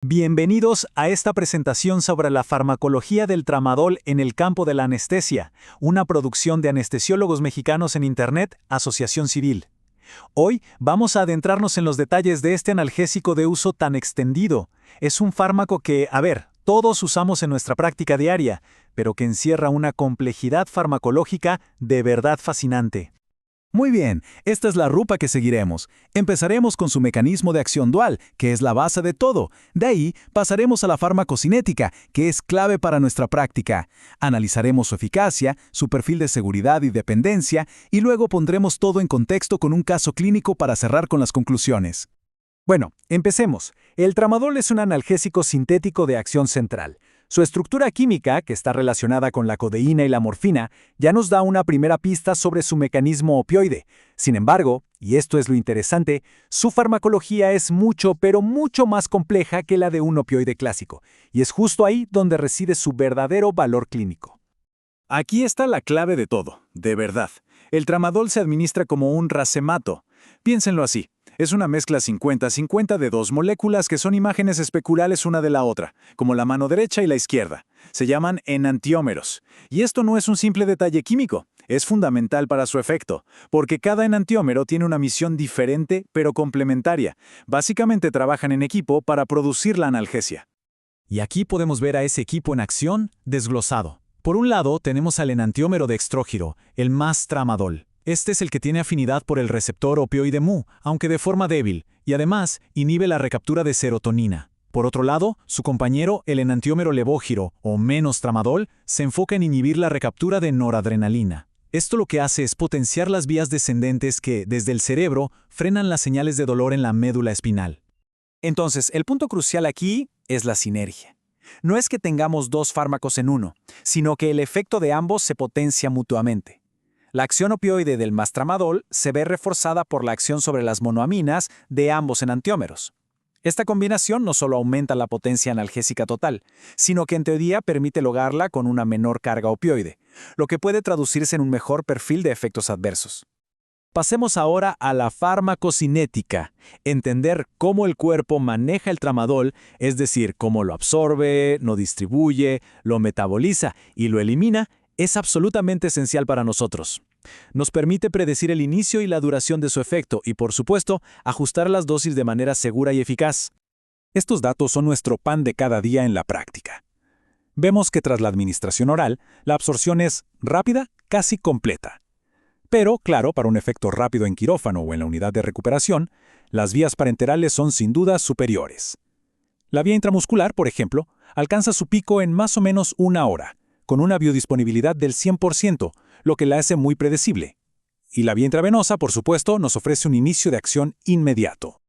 Bienvenidos a esta presentación sobre la farmacología del tramadol en el campo de la anestesia, una producción de anestesiólogos mexicanos en Internet, Asociación Civil. Hoy vamos a adentrarnos en los detalles de este analgésico de uso tan extendido. Es un fármaco que, todos usamos en nuestra práctica diaria, pero que encierra una complejidad farmacológica de verdad fascinante. Muy bien, esta es la ruta que seguiremos. Empezaremos con su mecanismo de acción dual, que es la base de todo. De ahí pasaremos a la farmacocinética, que es clave para nuestra práctica. Analizaremos su eficacia, su perfil de seguridad y dependencia, y luego pondremos todo en contexto con un caso clínico para cerrar con las conclusiones. Bueno, empecemos. El tramadol es un analgésico sintético de acción central. Su estructura química, que está relacionada con la codeína y la morfina, ya nos da una primera pista sobre su mecanismo opioide. Sin embargo, y esto es lo interesante, su farmacología es mucho, pero mucho más compleja que la de un opioide clásico, y es justo ahí donde reside su verdadero valor clínico. Aquí está la clave de todo, de verdad. El tramadol se administra como un racemato. Piénsenlo así. Es una mezcla 50-50 de dos moléculas que son imágenes especulares una de la otra, como la mano derecha y la izquierda. Se llaman enantiómeros. Y esto no es un simple detalle químico, es fundamental para su efecto, porque cada enantiómero tiene una misión diferente pero complementaria. Básicamente trabajan en equipo para producir la analgesia. Y aquí podemos ver a ese equipo en acción desglosado. Por un lado tenemos al enantiómero dextrógiro, el más tramadol. Este es el que tiene afinidad por el receptor opioide mu, aunque de forma débil, y además inhibe la recaptura de serotonina. Por otro lado, su compañero, el enantiómero levógiro, o menos tramadol, se enfoca en inhibir la recaptura de noradrenalina. Esto lo que hace es potenciar las vías descendentes que, desde el cerebro, frenan las señales de dolor en la médula espinal. Entonces, el punto crucial aquí es la sinergia. No es que tengamos dos fármacos en uno, sino que el efecto de ambos se potencia mutuamente. La acción opioide del tramadol se ve reforzada por la acción sobre las monoaminas de ambos enantiómeros. Esta combinación no solo aumenta la potencia analgésica total, sino que en teoría permite lograrla con una menor carga opioide, lo que puede traducirse en un mejor perfil de efectos adversos. Pasemos ahora a la farmacocinética, entender cómo el cuerpo maneja el tramadol, es decir, cómo lo absorbe, lo distribuye, lo metaboliza y lo elimina, es absolutamente esencial para nosotros. Nos permite predecir el inicio y la duración de su efecto y, por supuesto, ajustar las dosis de manera segura y eficaz. Estos datos son nuestro pan de cada día en la práctica. Vemos que tras la administración oral, la absorción es rápida, casi completa. Pero, claro, para un efecto rápido en quirófano o en la unidad de recuperación, las vías parenterales son sin duda superiores. La vía intramuscular, por ejemplo, alcanza su pico en más o menos una hora, con una biodisponibilidad del 100%, lo que la hace muy predecible. Y la vía intravenosa, por supuesto, nos ofrece un inicio de acción inmediato.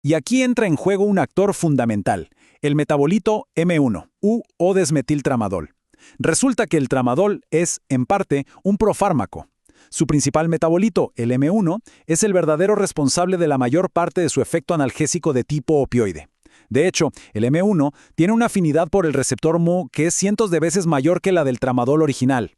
Y aquí entra en juego un actor fundamental, el metabolito M1, o desmetiltramadol. Resulta que el tramadol es, en parte, un profármaco. Su principal metabolito, el M1, es el verdadero responsable de la mayor parte de su efecto analgésico de tipo opioide. De hecho, el M1 tiene una afinidad por el receptor mu que es cientos de veces mayor que la del tramadol original.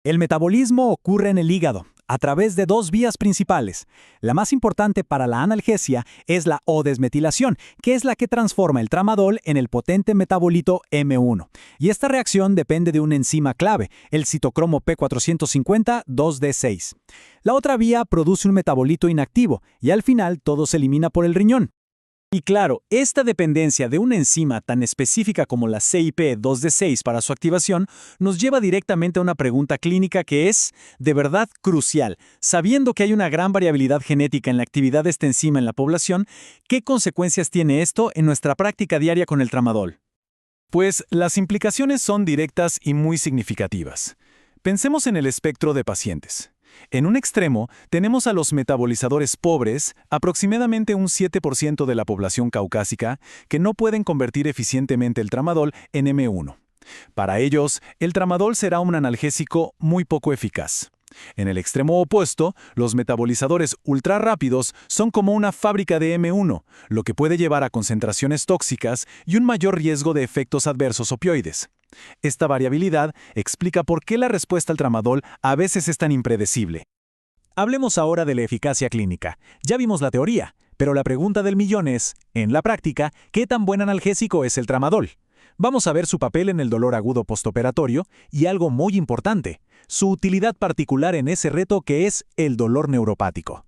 El metabolismo ocurre en el hígado, a través de dos vías principales. La más importante para la analgesia es la O-desmetilación, que es la que transforma el tramadol en el potente metabolito M1. Y esta reacción depende de una enzima clave, el citocromo P450 2D6. La otra vía produce un metabolito inactivo, y al final todo se elimina por el riñón. Y claro, esta dependencia de una enzima tan específica como la CYP2D6 para su activación nos lleva directamente a una pregunta clínica que es, de verdad, crucial. Sabiendo que hay una gran variabilidad genética en la actividad de esta enzima en la población, ¿qué consecuencias tiene esto en nuestra práctica diaria con el tramadol? Pues las implicaciones son directas y muy significativas. Pensemos en el espectro de pacientes. En un extremo, tenemos a los metabolizadores pobres, aproximadamente un 7% de la población caucásica, que no pueden convertir eficientemente el tramadol en M1. Para ellos, el tramadol será un analgésico muy poco eficaz. En el extremo opuesto, los metabolizadores ultrarrápidos son como una fábrica de M1, lo que puede llevar a concentraciones tóxicas y un mayor riesgo de efectos adversos opioides. Esta variabilidad explica por qué la respuesta al tramadol a veces es tan impredecible. Hablemos ahora de la eficacia clínica. Ya vimos la teoría, Pero la pregunta del millón es, en la práctica, ¿qué tan buen analgésico es el tramadol? Vamos a ver su papel en el dolor agudo postoperatorio y algo muy importante, su utilidad particular en ese reto que es el dolor neuropático.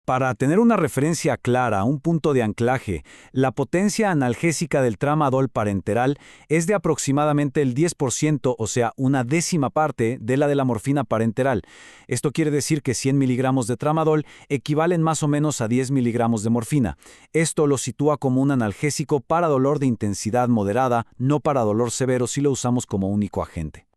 Para tener una referencia clara, un punto de anclaje, la potencia analgésica del tramadol parenteral es de aproximadamente el 10%, o sea, una décima parte de la morfina parenteral. Esto quiere decir que 100 miligramos de tramadol equivalen más o menos a 10 miligramos de morfina. Esto lo sitúa como un analgésico para dolor de intensidad moderada, no para dolor severo si lo usamos como único agente.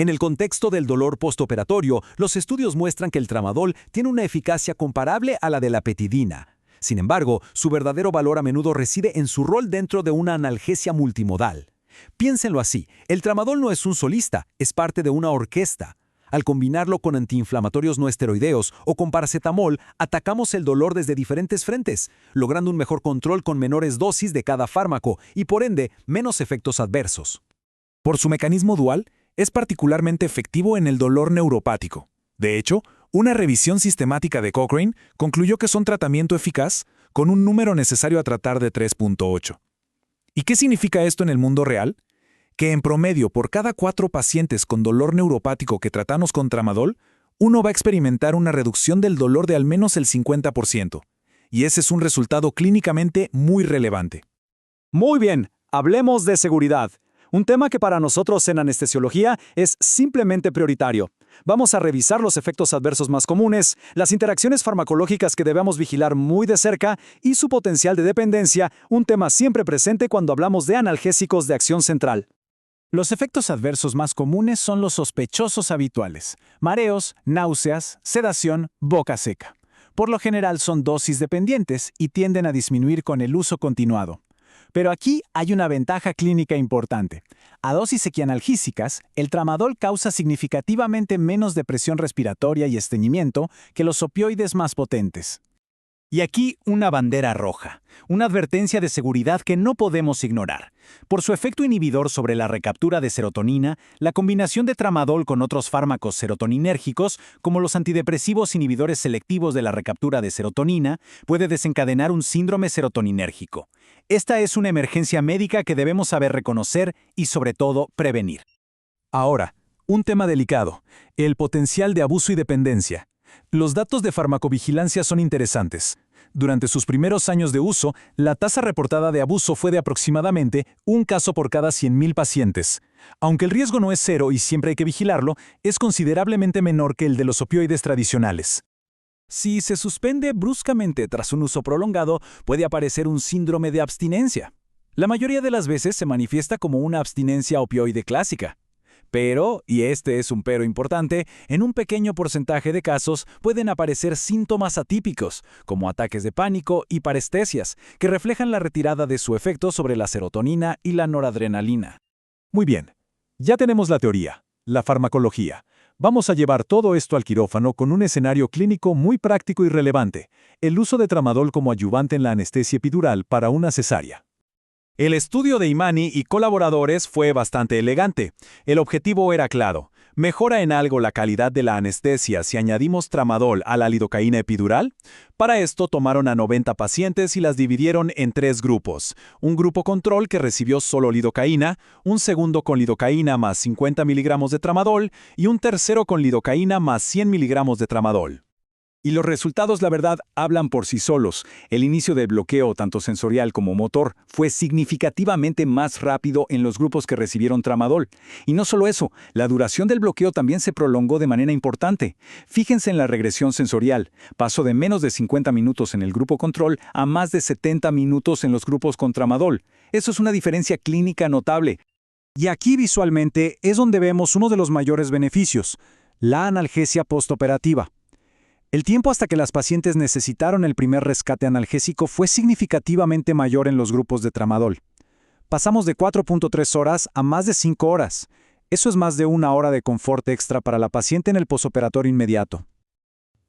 En el contexto del dolor postoperatorio, los estudios muestran que el tramadol tiene una eficacia comparable a la de la petidina. Sin embargo, su verdadero valor a menudo reside en su rol dentro de una analgesia multimodal. Piénsenlo así, el tramadol no es un solista, es parte de una orquesta. Al combinarlo con antiinflamatorios no esteroideos o con paracetamol, atacamos el dolor desde diferentes frentes, logrando un mejor control con menores dosis de cada fármaco y, por ende, menos efectos adversos. Por su mecanismo dual, es particularmente efectivo en el dolor neuropático. De hecho, una revisión sistemática de Cochrane concluyó que es un tratamiento eficaz con un número necesario a tratar de 3.8. ¿Y qué significa esto en el mundo real? Que en promedio, por cada 4 pacientes con dolor neuropático que tratamos con tramadol, uno va a experimentar una reducción del dolor de al menos el 50%. Y ese es un resultado clínicamente muy relevante. Muy bien, hablemos de seguridad. Un tema que para nosotros en anestesiología es simplemente prioritario. Vamos a revisar los efectos adversos más comunes, las interacciones farmacológicas que debemos vigilar muy de cerca y su potencial de dependencia, un tema siempre presente cuando hablamos de analgésicos de acción central. Los efectos adversos más comunes son los sospechosos habituales: mareos, náuseas, sedación, boca seca. Por lo general son dosis dependientes y tienden a disminuir con el uso continuado. Pero aquí hay una ventaja clínica importante. A dosis equianalgésicas, el tramadol causa significativamente menos depresión respiratoria y estreñimiento que los opioides más potentes. Y aquí una bandera roja, una advertencia de seguridad que no podemos ignorar. Por su efecto inhibidor sobre la recaptura de serotonina, la combinación de tramadol con otros fármacos serotoninérgicos, como los antidepresivos inhibidores selectivos de la recaptura de serotonina, puede desencadenar un síndrome serotoninérgico. Esta es una emergencia médica que debemos saber reconocer y, sobre todo, prevenir. Ahora, un tema delicado, el potencial de abuso y dependencia. Los datos de farmacovigilancia son interesantes. Durante sus primeros años de uso, la tasa reportada de abuso fue de aproximadamente un caso por cada 100.000 pacientes. Aunque el riesgo no es cero y siempre hay que vigilarlo, es considerablemente menor que el de los opioides tradicionales. Si se suspende bruscamente tras un uso prolongado, puede aparecer un síndrome de abstinencia. La mayoría de las veces se manifiesta como una abstinencia opioide clásica. Pero, y este es un pero importante, en un pequeño porcentaje de casos pueden aparecer síntomas atípicos, como ataques de pánico y parestesias, que reflejan la retirada de su efecto sobre la serotonina y la noradrenalina. Muy bien, ya tenemos la teoría, la farmacología. Vamos a llevar todo esto al quirófano con un escenario clínico muy práctico y relevante, el uso de tramadol como ayudante en la anestesia epidural para una cesárea. El estudio de Imani y colaboradores fue bastante elegante. El objetivo era claro: ¿mejora en algo la calidad de la anestesia si añadimos tramadol a la lidocaína epidural? Para esto tomaron a 90 pacientes y las dividieron en 3 grupos. Un grupo control que recibió solo lidocaína, un segundo con lidocaína más 50 miligramos de tramadol y un tercero con lidocaína más 100 miligramos de tramadol. Y los resultados, la verdad, hablan por sí solos. El inicio del bloqueo, tanto sensorial como motor, fue significativamente más rápido en los grupos que recibieron tramadol. Y no solo eso, la duración del bloqueo también se prolongó de manera importante. Fíjense en la regresión sensorial. Pasó de menos de 50 minutos en el grupo control a más de 70 minutos en los grupos con tramadol. Eso es una diferencia clínica notable. Y aquí visualmente es donde vemos uno de los mayores beneficios: la analgesia postoperativa. El tiempo hasta que las pacientes necesitaron el primer rescate analgésico fue significativamente mayor en los grupos de tramadol. Pasamos de 4.3 horas a más de 5 horas. Eso es más de 1 hora de confort extra para la paciente en el posoperatorio inmediato.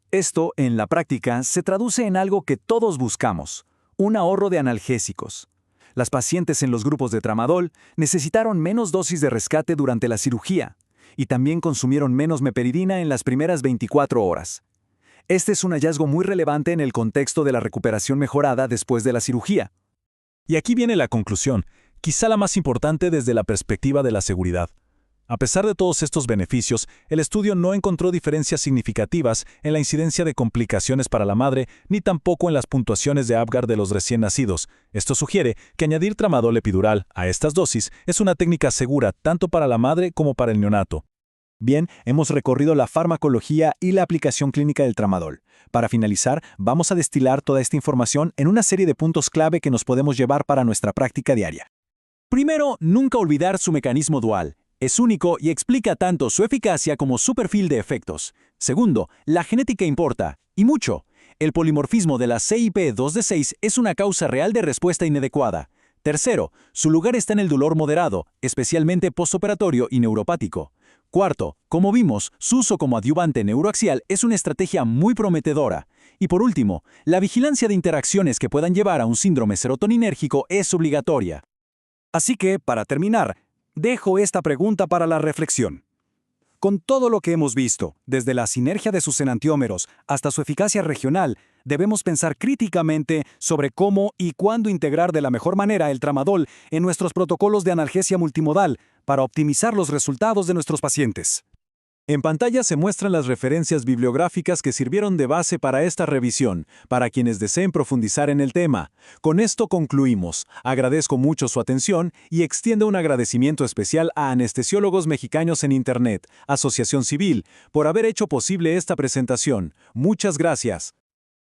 Esto, en la práctica, se traduce en algo que todos buscamos: un ahorro de analgésicos. Las pacientes en los grupos de tramadol necesitaron menos dosis de rescate durante la cirugía y también consumieron menos meperidina en las primeras 24 horas. Este es un hallazgo muy relevante en el contexto de la recuperación mejorada después de la cirugía. Y aquí viene la conclusión, quizá la más importante desde la perspectiva de la seguridad. A pesar de todos estos beneficios, el estudio no encontró diferencias significativas en la incidencia de complicaciones para la madre, ni tampoco en las puntuaciones de Apgar de los recién nacidos. Esto sugiere que añadir tramadol epidural a estas dosis es una técnica segura tanto para la madre como para el neonato. Bien, hemos recorrido la farmacología y la aplicación clínica del tramadol. Para finalizar, vamos a destilar toda esta información en una serie de puntos clave que nos podemos llevar para nuestra práctica diaria. Primero, nunca olvidar su mecanismo dual. Es único y explica tanto su eficacia como su perfil de efectos. Segundo, la genética importa, y mucho. El polimorfismo de la CYP2D6 es una causa real de respuesta inadecuada. Tercero, su lugar está en el dolor moderado, especialmente postoperatorio y neuropático. Cuarto, como vimos, su uso como adyuvante neuroaxial es una estrategia muy prometedora. Y por último, la vigilancia de interacciones que puedan llevar a un síndrome serotoninérgico es obligatoria. Así que, para terminar, dejo esta pregunta para la reflexión. Con todo lo que hemos visto, desde la sinergia de sus enantiómeros hasta su eficacia regional, debemos pensar críticamente sobre cómo y cuándo integrar de la mejor manera el tramadol en nuestros protocolos de analgesia multimodal para optimizar los resultados de nuestros pacientes. En pantalla se muestran las referencias bibliográficas que sirvieron de base para esta revisión, para quienes deseen profundizar en el tema. Con esto concluimos. Agradezco mucho su atención y extiendo un agradecimiento especial a Anestesiólogos Mexicanos en Internet, Asociación Civil, por haber hecho posible esta presentación. Muchas gracias.